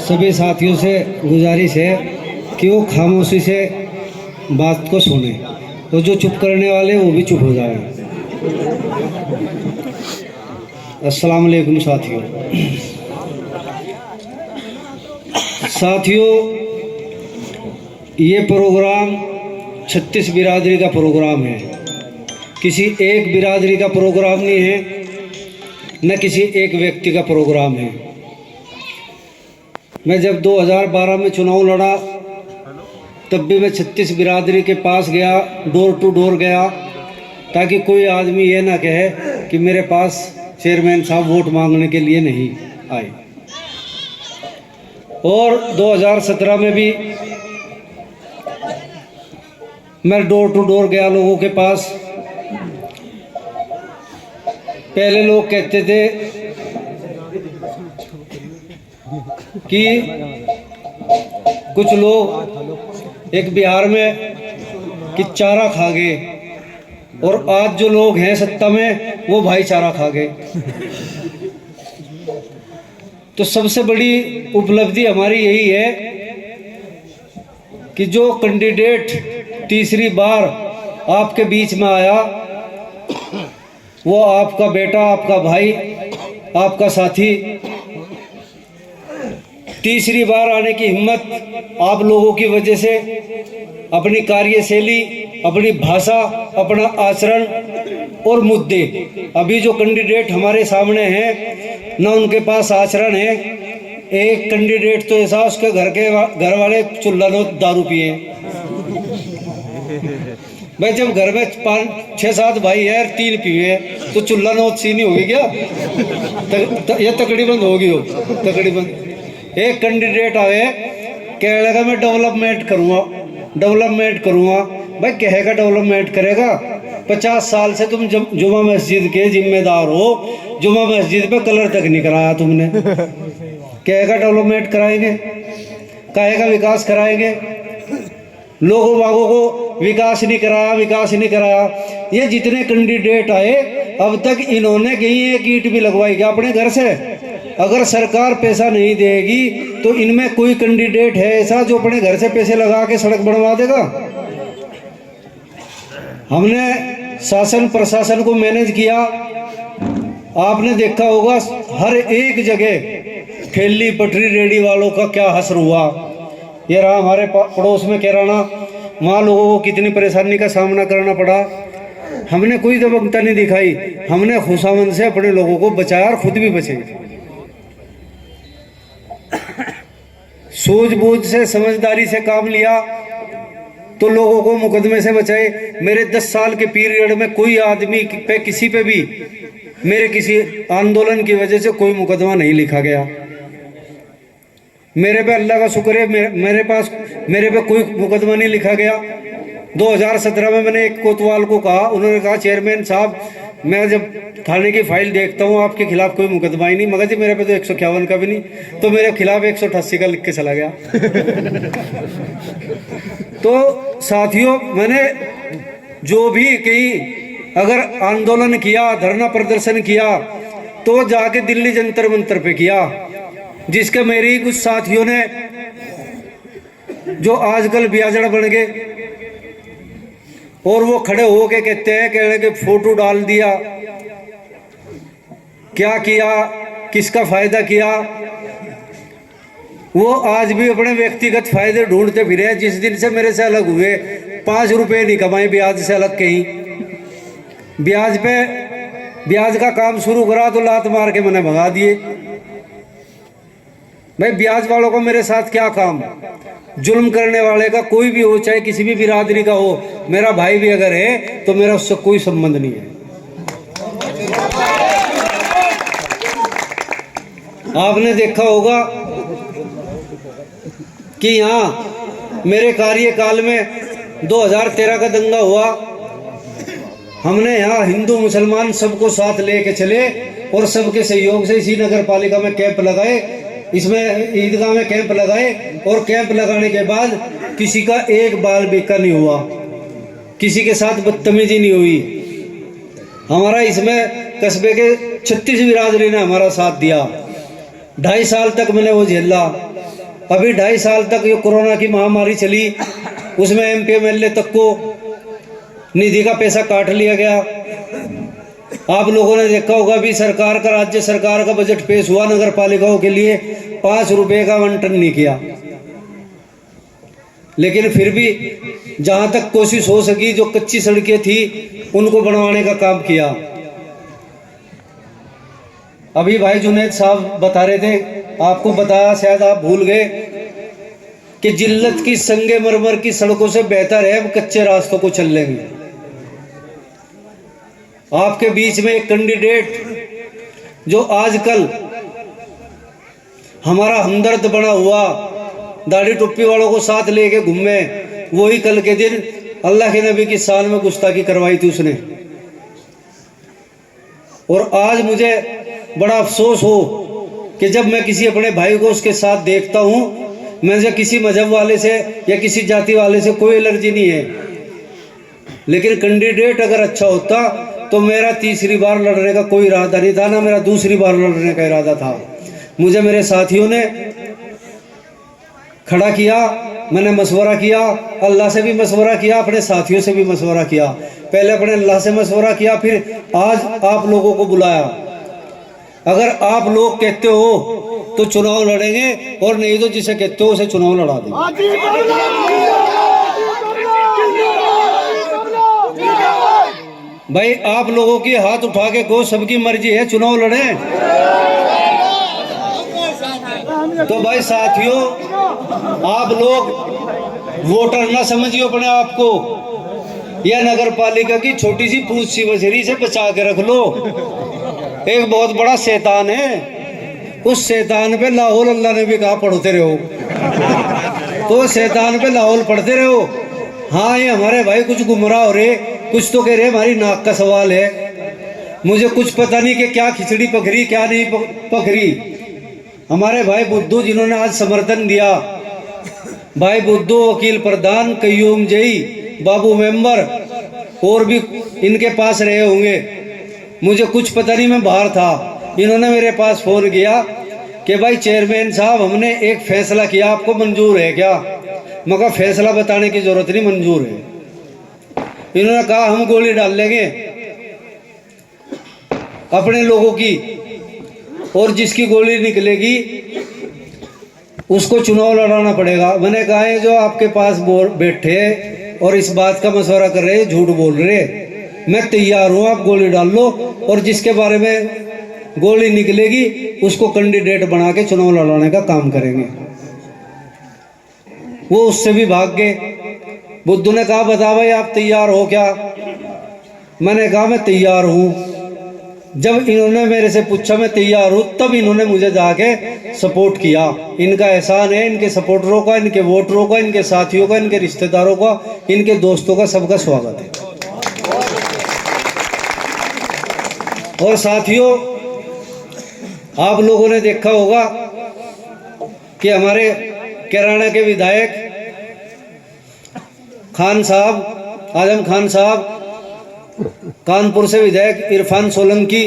सभी साथियों से गुजारिश है कि वो खामोशी से बात को सुने, तो जो चुप करने वाले वो भी चुप हो जाए। अस्सलाम वालेकुम साथियों, ये प्रोग्राम 36 बिरादरी का प्रोग्राम है, किसी एक बिरादरी का प्रोग्राम नहीं है, न किसी एक व्यक्ति का प्रोग्राम है। मैं जब 2012 में चुनाव लड़ा तब भी मैं 36 बिरादरी के पास गया, डोर टू डोर गया, ताकि कोई आदमी ये ना कहे कि मेरे पास चेयरमैन साहब वोट मांगने के लिए नहीं आए। और 2017 में भी मैं डोर टू डोर गया लोगों के पास। पहले लोग कहते थे कि कुछ लोग एक बिहार में कि चारा खा गए, और आज जो लोग हैं सत्ता में वो भाईचारा खा गए। तो सबसे बड़ी उपलब्धि हमारी यही है कि जो कैंडिडेट तीसरी बार आपके बीच में आया वो आपका बेटा, आपका भाई, आपका साथी। तीसरी बार आने की हिम्मत आप लोगों की वजह से, अपनी कार्यशैली, अपनी भाषा, अपना आचरण और मुद्दे। अभी जो कैंडिडेट हमारे सामने हैं ना उनके पास आचरण है। एक कैंडिडेट तो ऐसा, उसके घर वाले चुल्ला नो दारू पिए। भाई जब घर में 5-6-7 भाई है, 3 पिए, तो चुल्ला नोत सी नहीं होगी क्या? ये तकरीबन होगी हो, तकरीबन। एक कैंडिडेट आए, कह लगा मैं डेवलपमेंट करूँगा। भाई कहेगा डेवलपमेंट करेगा? 50 साल से तुम जुमा मस्जिद के जिम्मेदार हो, जुमा मस्जिद पे कलर तक नहीं कराया तुमने। कहेगा डेवलपमेंट कराएंगे, कहेगा विकास कराएंगे। लोगों बागों को विकास नहीं कराया। ये जितने कैंडिडेट आए अब तक इन्होंने कहीं एक ईंट भी लगवाई क्या अपने घर से? अगर सरकार पैसा नहीं देगी तो इनमें कोई कैंडिडेट है ऐसा जो अपने घर से पैसे लगा के सड़क बनवा देगा? हमने शासन प्रशासन को मैनेज किया। आपने देखा होगा हर एक जगह ठेली पटरी रेडी वालों का क्या हसर हुआ। ये रहा हमारे पड़ोस में कैराना, वहाँ लोगों को कितनी परेशानी का सामना करना पड़ा। हमने कोई दबंगता नहीं दिखाई, हमने खुशामंद से अपने लोगों को बचाया और खुद भी बचे। सूझबूझ से, समझदारी से काम लिया तो लोगों को मुकदमे से बचाए। मेरे 10 साल के पीरियड में कोई आदमी पे, किसी पे भी मेरे किसी आंदोलन की वजह से कोई मुकदमा नहीं लिखा गया। मेरे पे अल्लाह का शुक्र है, मेरे पे कोई मुकदमा नहीं लिखा गया। 2017 में मैंने एक कोतवाल को कहा, उन्होंने कहा चेयरमैन साहब मैं जब थाने की फाइल देखता हूँ आपके खिलाफ कोई मुकदमा ही नहीं। मगर जी मेरे पे तो 151 का भी नहीं, तो मेरे खिलाफ 188 का लिख के चला गया। तो साथियों, मैंने जो भी कहीं अगर आंदोलन किया, धरना प्रदर्शन किया, तो जाके दिल्ली जंतर मंतर पे किया, जिसके मेरी कुछ साथियों ने जो आजकल ब्याजड़ बन गए और वो खड़े होके कहते हैं कि फोटो डाल दिया, क्या किया, किसका फायदा किया। वो आज भी अपने व्यक्तिगत फायदे ढूंढते फिरे। जिस दिन से मेरे से अलग हुए 5 रुपए नहीं कमाए ब्याज से अलग कहीं। ब्याज का काम शुरू करा तो लात मार के मैंने भगा दिए। भाई ब्याज वालों को मेरे साथ क्या काम? जुल्म करने वाले का कोई भी हो, चाहे किसी भी बिरादरी का हो, मेरा भाई भी अगर है तो मेरा उससे कोई संबंध नहीं है। आपने देखा होगा कि यहाँ मेरे कार्यकाल में 2013 का दंगा हुआ। हमने यहाँ हिंदू मुसलमान सबको साथ लेके चले और सबके सहयोग से इसी नगर पालिका में कैंप लगाए, इसमें ईदगाह में कैंप लगाए। और कैंप लगाने के बाद किसी का एक बाल बेका नहीं हुआ, किसी के साथ बदतमीजी नहीं हुई। हमारा इसमें कस्बे के 36 बिरादरी ने हमारा साथ दिया। 2.5 साल तक मैंने वो झेला। अभी 2.5 साल तक ये कोरोना की महामारी चली, उसमें MP MLA तक को निधि का पैसा काट लिया गया। आप लोगों ने देखा होगा भी सरकार का, राज्य सरकार का बजट पेश हुआ नगर पालिकाओं के लिए, 5 रुपए का आवंटन नहीं किया। लेकिन फिर भी जहां तक कोशिश हो सकी, जो कच्ची सड़कें थी उनको बनवाने का काम किया। अभी भाई जुनैद साहब बता रहे थे, आपको बताया, शायद आप भूल गए कि जिल्लत की संगे मरमर की सड़कों से बेहतर है हम कच्चे रास्तों को चल लेंगे। आपके बीच में एक कैंडिडेट जो आजकल हमारा हमदर्द बना हुआ, दाढ़ी टोपी वालों को साथ लेके घूमे, वही कल के दिन अल्लाह के नबी की शान में गुस्ताखी करवाई थी उसने। और आज मुझे बड़ा अफसोस हो कि जब मैं किसी अपने भाई को उसके साथ देखता हूं, मुझे किसी मजहब वाले से या किसी जाति वाले से कोई एलर्जी नहीं है, लेकिन कैंडिडेट अगर अच्छा होता तो मेरा तीसरी बार लड़ने का कोई इरादा नहीं था, ना मेरा दूसरी बार लड़ने का इरादा था। मुझे मेरे साथियों ने खड़ा किया, मैंने मशवरा किया, अल्लाह से भी मशवरा किया, अपने साथियों से भी मशवरा किया। पहले अपने अल्लाह से मशवरा किया, फिर आज आप लोगों को बुलाया। अगर आप लोग कहते हो तो चुनाव लड़ेंगे, और नहीं तो जिसे कहते हो उसे चुनाव लड़ा देंगे। भाई आप लोगों की हाथ उठा के को सबकी मर्जी है, चुनाव लड़े। तो भाई साथियों, आप लोग वोटर ना समझिए अपने आप को, या नगर पालिका की छोटी सी पूछ सी बछड़ी से बचा के रख लो। एक बहुत बड़ा शैतान है, उस शैतान पे लाहौल अल्लाह ने भी कहा पढ़ते रहो, तो शैतान पे लाहौल पढ़ते रहो। हाँ, ये हमारे भाई कुछ गुमराह हो रहे, कुछ तो कह रहे हमारी नाक का सवाल है। मुझे कुछ पता नहीं कि क्या खिचड़ी पकड़ी क्या नहीं पकड़ी। हमारे भाई बुद्धू जिन्होंने आज समर्थन दिया, भाई बुद्धू, वकील प्रधान, कय्यूम जई, बाबू मेंबर, और भी इनके पास रहे होंगे, मुझे कुछ पता नहीं, मैं बाहर था। इन्होंने मेरे पास फोन किया कि भाई चेयरमैन साहब, हमने एक फैसला किया, आपको मंजूर है क्या? मैं कहा फैसला बताने की जरूरत नहीं, मंजूर है। इन्होंने कहा हम गोली डाल लेंगे अपने लोगों की, और जिसकी गोली निकलेगी उसको चुनाव लड़ाना पड़ेगा। मैंने कहा है जो आपके पास बैठे और इस बात का मशवरा कर रहे हैं, झूठ बोल रहे, मैं तैयार हूं, आप गोली डाल लो, और जिसके बारे में गोली निकलेगी उसको कैंडिडेट बना के चुनाव लड़ाने का काम करेंगे। वो उससे भी भाग गए। बुद्धू ने कहा बता भाई आप तैयार हो क्या? मैंने कहा मैं तैयार हूं। जब इन्होंने मेरे से पूछा मैं तैयार हूं, तब इन्होंने मुझे जाके सपोर्ट किया। इनका एहसान है, इनके सपोर्टरों का, इनके वोटरों का, इनके साथियों का, इनके रिश्तेदारों का, इनके दोस्तों का, सबका स्वागत है। और साथियों, आप लोगों ने देखा होगा कि हमारे कैराना के विधायक खान साहब, आजम खान साहब, कानपुर से विधायक इरफान सोलंकी,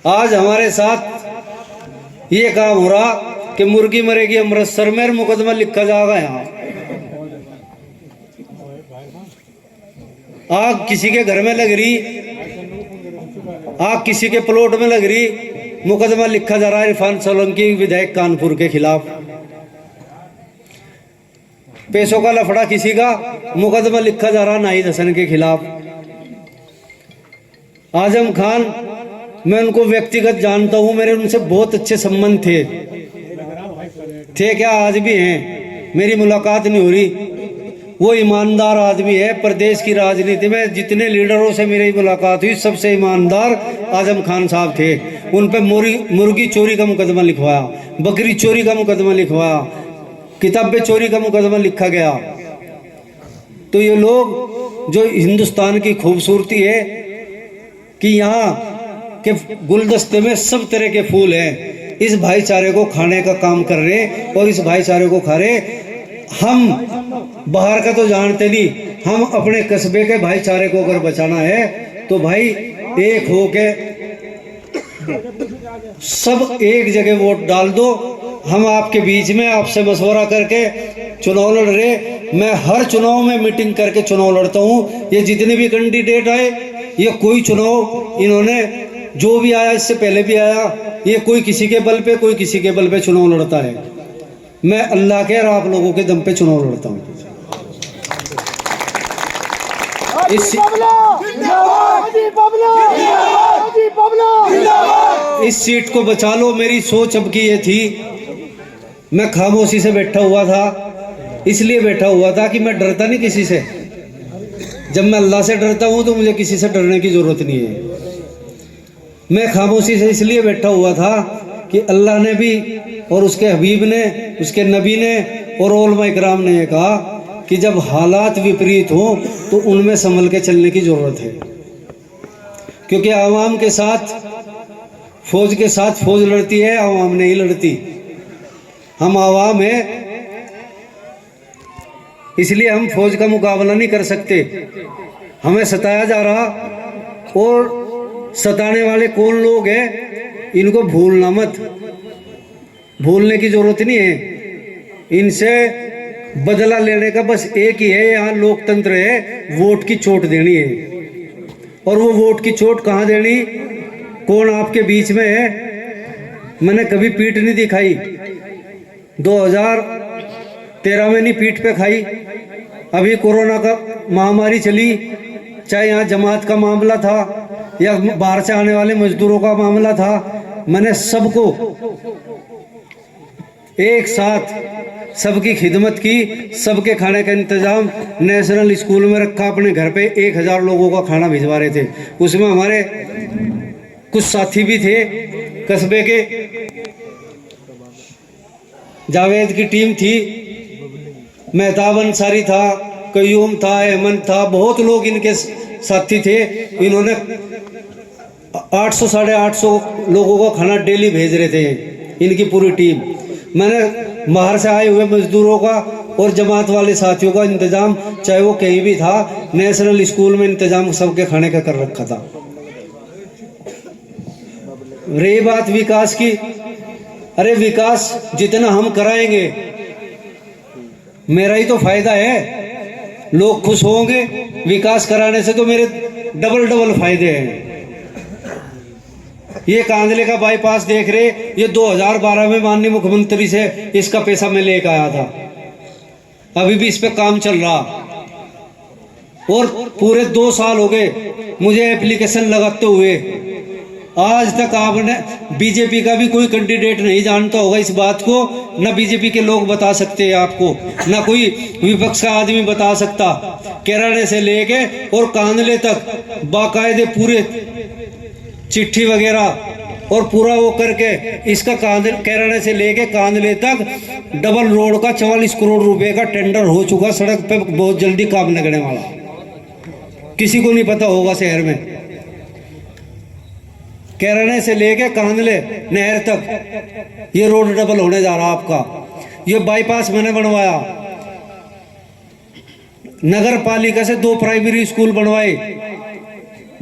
आज हमारे साथ ये काम हो रहा कि मुर्गी मरेगी अमृतसर में, मुकदमा लिखा जाएगा यहाँ। आग किसी के घर में लग रही, आग किसी के प्लॉट में लग रही, मुकदमा लिखा जा रहा है इरफान सोलंकी विधायक कानपुर के खिलाफ। पैसों का लफड़ा किसी का, मुकदमा लिखा जा रहा नाहिद हसन के खिलाफ। आजम खान, मैं उनको व्यक्तिगत जानता हूं, मेरे उनसे बहुत अच्छे संबंध थे क्या, आज भी हैं, मेरी मुलाकात नहीं हो रही। वो ईमानदार आदमी है। प्रदेश की राजनीति में जितने लीडरों से मेरी मुलाकात हुई, सबसे ईमानदार आजम खान साहब थे। उन पर मुर्गी चोरी का मुकदमा लिखवाया, बकरी चोरी का मुकदमा लिखवाया, किताबें चोरी का मुकदमा लिखा गया। तो ये लोग, जो हिंदुस्तान की खूबसूरती है कि यहाँ के गुलदस्ते में सब तरह के फूल हैं, इस भाईचारे को खाने का काम कर रहे और इस भाईचारे को खा रहे। हम बाहर का तो जानते नहीं, हम अपने कस्बे के भाईचारे को अगर बचाना है तो भाई एक हो के सब एक जगह वोट डाल दो। हम आपके बीच में आपसे मशवरा करके चुनाव लड़ रहे। मैं हर चुनाव में मीटिंग करके चुनाव लड़ता हूँ। ये जितने भी कैंडिडेट आए, ये कोई चुनाव इन्होंने जो भी आया इससे पहले भी आया, ये कोई किसी के बल पे कोई किसी के बल पे चुनाव लड़ता है। मैं अल्लाह के और आप लोगों के दम पे चुनाव लड़ता हूँ। इस सीट को बचा लो। मेरी सोच अब की ये थी, मैं खामोशी से बैठा हुआ था, इसलिए बैठा हुआ था कि मैं डरता नहीं किसी से। जब मैं अल्लाह से डरता हूं तो मुझे किसी से डरने की जरूरत नहीं है। मैं खामोशी से इसलिए बैठा हुआ था कि अल्लाह ने भी और उसके हबीब ने, उसके नबी ने और उलमा इकराम ने ये कहा कि जब हालात विपरीत हो तो उनमें संभल के चलने की जरूरत है। क्योंकि आवाम के साथ फौज लड़ती है, आवाम नहीं लड़ती। हम आवाम है, इसलिए हम फौज का मुकाबला नहीं कर सकते। हमें सताया जा रहा, और सताने वाले कौन लोग हैं इनको भूलना मत। भूलने की जरूरत नहीं है। इनसे बदला लेने का बस एक ही है, यहाँ लोकतंत्र है, वोट की चोट देनी है। और वो वोट की चोट कहाँ देनी, कौन आपके बीच में है। मैंने कभी पीठ नहीं दिखाई, 2013 में नहीं पीठ पे खाई। अभी कोरोना का महामारी चली, चाहे यहाँ जमात का मामला था या बाहर से आने वाले मजदूरों का मामला था, मैंने सबको एक साथ सबकी खिदमत की। सबके खाने का इंतजाम नेशनल स्कूल में रखा। अपने घर पे 1000 लोगों का खाना भिजवा रहे थे। उसमें हमारे कुछ साथी भी थे कस्बे के। जावेद की टीम थी, मेहताब अंसारी था, कयूम था, अहमद था, बहुत लोग इनके साथी थे। इन्होंने 800 साढ़े 800 लोगों का खाना डेली भेज रहे थे, इनकी पूरी टीम। मैंने बाहर से आए हुए मजदूरों का और जमात वाले साथियों का इंतजाम, चाहे वो कहीं भी था, नेशनल स्कूल में इंतजाम सबके खाने का कर रखा था। रही बात विकास की, अरे विकास जितना हम कराएंगे मेरा ही तो फायदा है। लोग खुश होंगे विकास कराने से, तो मेरे डबल फायदे हैं। ये कांदले का बाईपास देख रहे, ये 2012 में माननीय मुख्यमंत्री से इसका पैसा मैं लेकर आया था। अभी भी इस पे काम चल रहा, और पूरे 2 साल हो गए मुझे एप्लीकेशन लगाते हुए। आज तक आपने बीजेपी का भी कोई कैंडिडेट नहीं जानता होगा इस बात को, ना बीजेपी के लोग बता सकते हैं आपको, ना कोई विपक्ष का आदमी बता सकता। केराने से लेके और कांदले तक बाकायदे पूरे चिट्ठी वगैरह और पूरा वो करके इसका केराने से लेके कांदले तक डबल रोड का 44 करोड़ रुपए का टेंडर हो चुका। सड़क पे बहुत जल्दी काम लगने वाला, किसी को नहीं पता होगा शहर में। केराने से लेके कांदले नहर तक ये रोड डबल होने जा रहा आपका। ये बाईपास मैंने बनवाया। नगर पालिका से 2 प्राइमरी स्कूल बनवाए,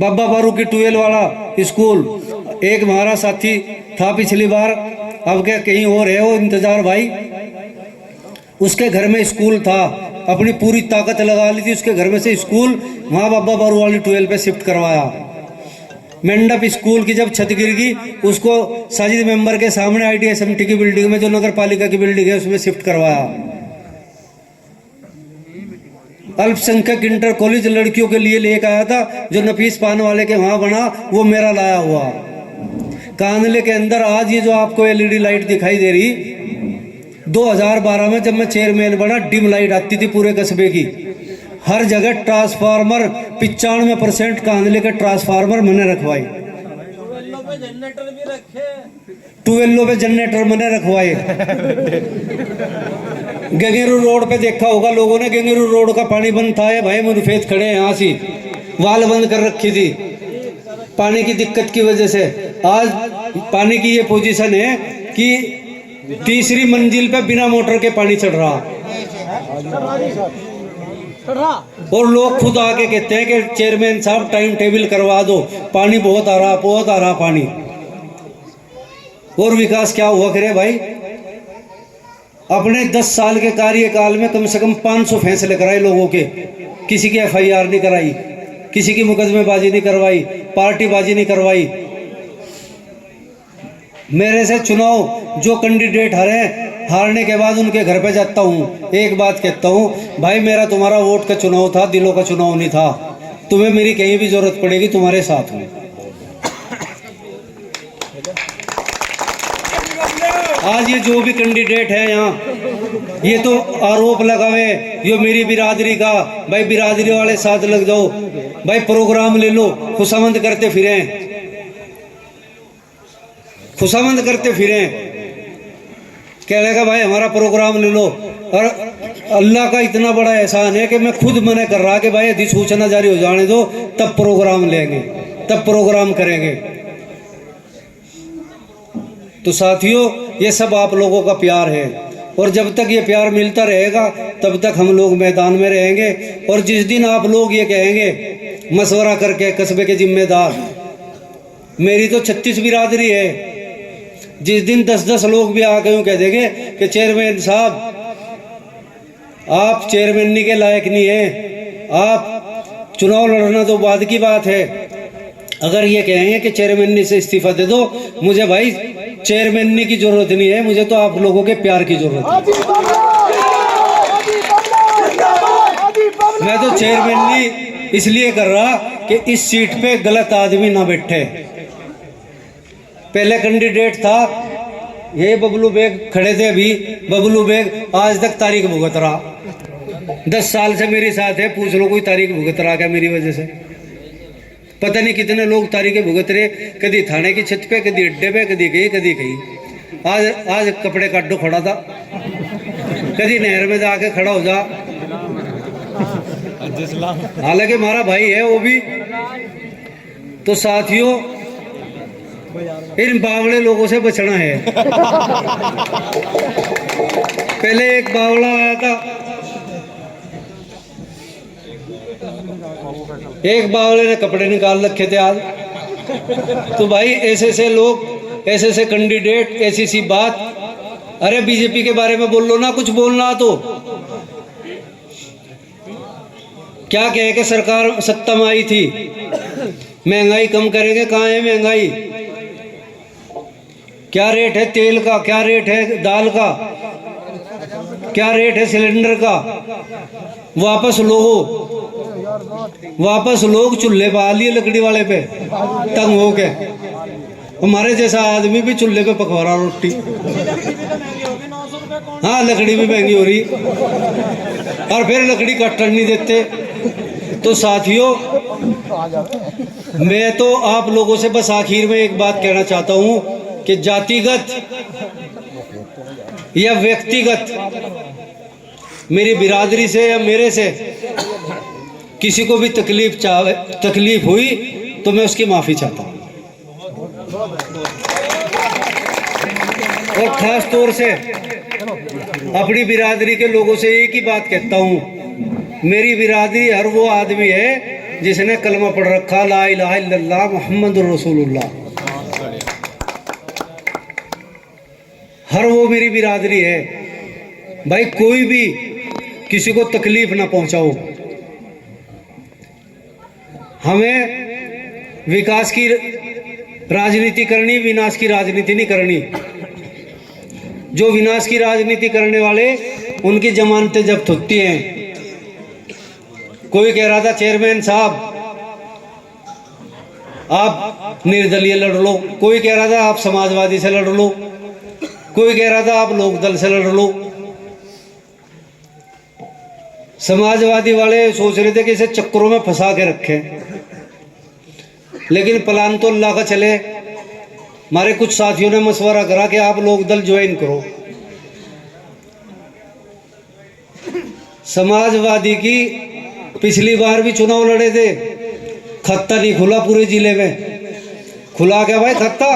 बाबा बारू की 12 वाला स्कूल। एक हमारा साथी था पिछली बार, अब क्या कहीं और है वो इंतजार भाई, उसके घर में स्कूल था, अपनी पूरी ताकत लगा ली थी उसके घर में से स्कूल वहाँ बाबा बारू वाली 12 पे शिफ्ट करवाया। मंडप स्कूल की जब छत गिर गई, उसको साजिद मेंबर के सामने IDSMT की बिल्डिंग में, जो नगर पालिका की बिल्डिंग है, उसमें शिफ्ट करवाया। अल्पसंख्यक इंटर कॉलेज लड़कियों के लिए लेकर आया था, जो नफीस पान वाले के वहां बना, वो मेरा लाया हुआ। कांदले के अंदर आज ये जो आपको LED लाइट दिखाई दे रही, 2012 में जब मैं चेयरमैन बना, डिम लाइट आती थी पूरे कस्बे की। हर जगह ट्रांसफार्मर 95% कांदले के ट्रांसफार्मर मैंने रखवाए। 12 पे जनरेटर मैंने रखवाए। गंगेरू रोड पे देखा होगा लोगों ने, गंगेरू रोड का पानी बंद था भाई, मुरफेत खड़े हैं यहाँ से, वाल बंद कर रखी थी पानी की दिक्कत की वजह से। आज पानी की ये पोजीशन है कि 3री मंजिल पे बिना मोटर के पानी चढ़ रहा। और लोग खुद आके कहते हैं कि चेयरमैन साहब टाइम टेबल करवा दो, पानी बहुत आ रहा पानी। और विकास क्या हुआ करे भाई? अपने 10 साल के कार्यकाल में कम से कम 500 फैसले कराए लोगों के, किसी की FIR नहीं कराई, किसी की मुकदमेबाजी नहीं करवाई, पार्टीबाजी नहीं करवाई। मेरे से चुनाव जो कैंडिडेट हारने के बाद उनके घर पे जाता हूँ, एक बात कहता हूँ, भाई मेरा तुम्हारा वोट का चुनाव था, दिलों का चुनाव नहीं था। तुम्हें मेरी कहीं भी जरूरत पड़ेगी तुम्हारे साथ हूँ। आज ये जो भी कैंडिडेट है यहाँ, ये तो आरोप लगावे ये मेरी बिरादरी का, भाई बिरादरी वाले साथ लग जाओ, भाई प्रोग्राम ले लो, खुशामंद करते फिरें, खुशामंद करते फिरें, कह लेगा भाई हमारा प्रोग्राम ले लो। और अल्लाह का इतना बड़ा एहसान है कि मैं खुद मना कर रहा कि भाई अधिसूचना जारी हो जाने दो, तब प्रोग्राम लेंगे, तब प्रोग्राम करेंगे। तो साथियों, ये सब आप लोगों का प्यार है, और जब तक ये प्यार मिलता रहेगा तब तक हम लोग मैदान में रहेंगे। और जिस दिन आप लोग ये कहेंगे मशवरा करके, कस्बे के जिम्मेदार, मेरी तो 36 बिरादरी है, जिस दिन 10-10 लोग भी आ गए कह देंगे कि चेयरमैन साहब आप चेयरमैन के लायक नहीं है, आप चुनाव लड़ना तो बाद की बात है। अगर ये कहेंगे कि चेयरमैन से इस्तीफा दे दो, मुझे भाई चेयरमैन की जरूरत नहीं है, मुझे तो आप लोगों के प्यार की जरूरत है। मैं तो चेयरमैन इसलिए कर रहा कि इस सीट पे गलत आदमी ना बैठे। पहले कैंडिडेट था ये बबलू बेग खड़े थे, अभी बबलू बेग आज तक तारीख भुगत रहा, 10 साल से मेरे साथ है, पूछ लो कोई तारीख भुगत रहा क्या मेरी वजह से? पता नहीं कितने लोग तारीखें भुगत रहे, कभी थाने की छत पे, कभी अड्डे पे, कभी कहीं। आज कपड़े काटो खड़ा था, कभी नहर में जाके खड़ा हो जा, हालांकि हमारा भाई है वो भी। तो साथियों, इन बावड़े लोगों से बचना है। पहले एक बावड़ा आया था, एक बावड़े ने कपड़े निकाल रखे थे आज। तो भाई ऐसे लोग, ऐसे कैंडिडेट, ऐसी सी बात, अरे बीजेपी के बारे में बोल लो ना, कुछ बोलना तो क्या कहे कि सरकार सत्ता में आई थी, महंगाई कम करेंगे, कहाँ है महंगाई? क्या रेट है तेल का, क्या रेट है दाल का, क्या रेट है सिलेंडर का? वापस लोग चूल्हे पा लिए लकड़ी वाले पे तंग हो के। हमारे जैसा आदमी भी चूल्हे पे पकवा रहा रोटी। हाँ, लकड़ी भी महंगी हो रही और फिर लकड़ी काटने नहीं देते। तो साथियों, मैं तो आप लोगों से बस आखिर में एक बात कहना चाहता हूँ कि जातिगत या व्यक्तिगत मेरी बिरादरी से या मेरे से किसी को भी तकलीफ हुई तो मैं उसकी माफ़ी चाहता हूँ। और ख़ास तौर से अपनी बिरादरी के लोगों से एक ही बात कहता हूँ, मेरी बिरादरी हर वो आदमी है जिसने कलमा पढ़ रखा, ला इलाहा इल्लल्लाह मुहम्मदुर रसूलुल्लाह। हर वो मेरी बिरादरी है। भाई कोई भी किसी को तकलीफ ना पहुंचाओ। हमें विकास की राजनीति करनी, विनाश की राजनीति नहीं करनी। जो विनाश की राजनीति करने वाले, उनकी जमानतें जब्त होती हैं। कोई कह रहा था चेयरमैन साहब आप निर्दलीय लड़ लो, कोई कह रहा था आप समाजवादी से लड़ लो, कोई कह रहा था आप लोकदल से लड़ लो। समाजवादी वाले सोच रहे थे कि इसे चक्करों में फंसा के रखें, लेकिन प्लान तो अल्लाह का चले। हमारे कुछ साथियों ने मशवरा करा कि आप लोकदल ज्वाइन करो। समाजवादी की पिछली बार भी चुनाव लड़े थे, खत्ता नहीं खुला पूरे जिले में। खुला क्या भाई खत्ता?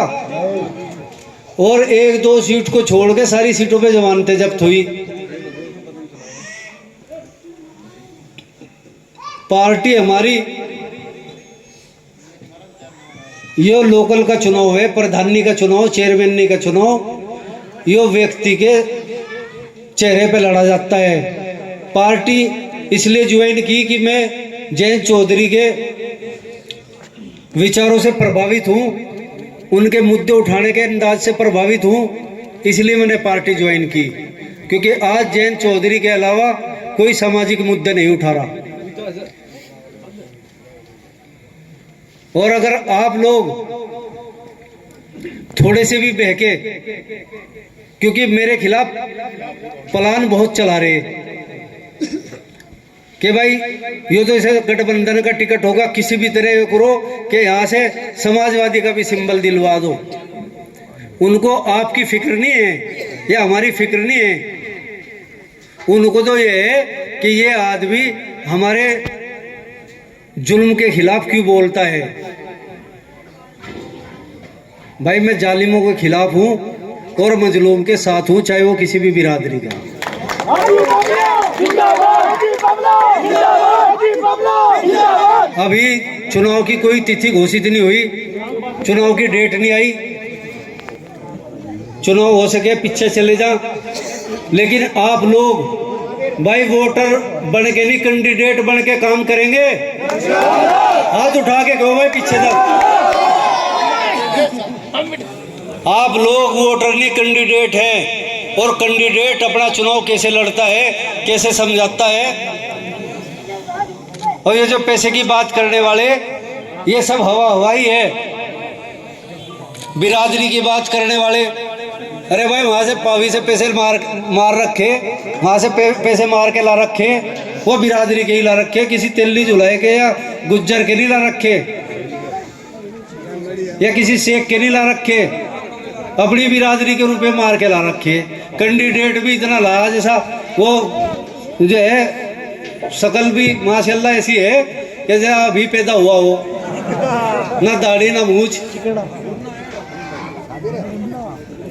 और 1-2 सीट को छोड़ के सारी सीटों पे जमानतें जब्त हुई। पार्टी हमारी यो लोकल का चुनाव है, प्रधानी का चुनाव, चेयरमैन का चुनाव यो व्यक्ति के चेहरे पे लड़ा जाता है। पार्टी इसलिए ज्वाइन की कि मैं जयंत चौधरी के विचारों से प्रभावित हूँ, उनके मुद्दे उठाने के अंदाज से प्रभावित हूँ, इसलिए मैंने पार्टी ज्वाइन की। क्योंकि आज जयंत चौधरी के अलावा कोई सामाजिक मुद्दे नहीं उठा रहा। और अगर आप लोग थोड़े से भी बहके, क्योंकि मेरे खिलाफ प्लान बहुत चला रहे कि भाई ये तो ऐसे गठबंधन का टिकट होगा, किसी भी तरह ये करो कि यहाँ से समाजवादी का भी सिंबल दिलवा दो। उनको आपकी फिक्र नहीं है या हमारी फिक्र नहीं है, उनको तो ये है कि ये आदमी हमारे जुल्म के खिलाफ क्यों बोलता है। भाई मैं जालिमों के खिलाफ हूँ और मजलूम के साथ हूँ, चाहे वो किसी भी बिरादरी का। अभी चुनाव की कोई तिथि घोषित नहीं हुई, चुनाव की डेट नहीं आई। चुनाव हो सके पीछे चले जा, लेकिन आप लोग भाई वोटर बन के नहीं, कैंडिडेट बन के काम करेंगे। हाथ उठा के कहो भाई पीछे तक। आप लोग वोटर नहीं, कैंडिडेट हैं, और कैंडिडेट अपना चुनाव कैसे लड़ता है, कैसे समझाता है। और ये जो पैसे की बात करने वाले, ये सब हवा हवाई है। बिरादरी की बात करने वाले, अरे भाई वहां से पावी से पैसे मार रखे, वहां से पैसे मार के ला रखे, वो बिरादरी के ही ला रखे, किसी तेली जुलाए के या गुज्जर के नहीं ला रखे, या किसी शेख के नहीं ला रखे, अपनी बिरादरी के रूप में मार के ला रखे। कैंडिडेट भी इतना लाया जैसा वो जो है शकल भी माशाल्लाह ऐसी है कि जैसा अभी पैदा हुआ हो, ना दाढ़ी ना मूछ।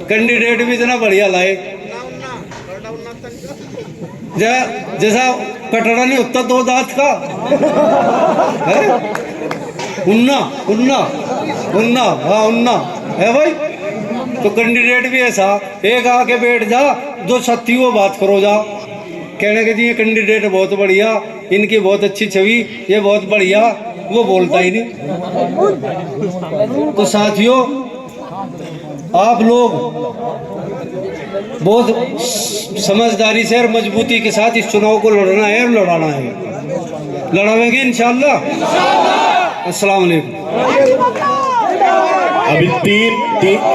कैंडिडेट भी इतना बढ़िया लाए, जैसा कटड़ा नहीं होता दो दांत का है, उन्ना उन्ना उन्ना, हाँ उन्ना है भाई। तो कैंडिडेट भी ऐसा, एक आके बैठ जा, दो छत्ती वो बात करो जा, कहने के जी ये कैंडिडेट बहुत बढ़िया, इनकी बहुत अच्छी छवि, ये बहुत बढ़िया, वो बोलता ही नहीं। तो साथियों, आप लोग बहुत समझदारी से और मजबूती के साथ इस चुनाव को लड़ना है और लड़ाना है। लड़ाएंगे इंशाल्लाह। अस्सलाम वालेकुम। अभी तीन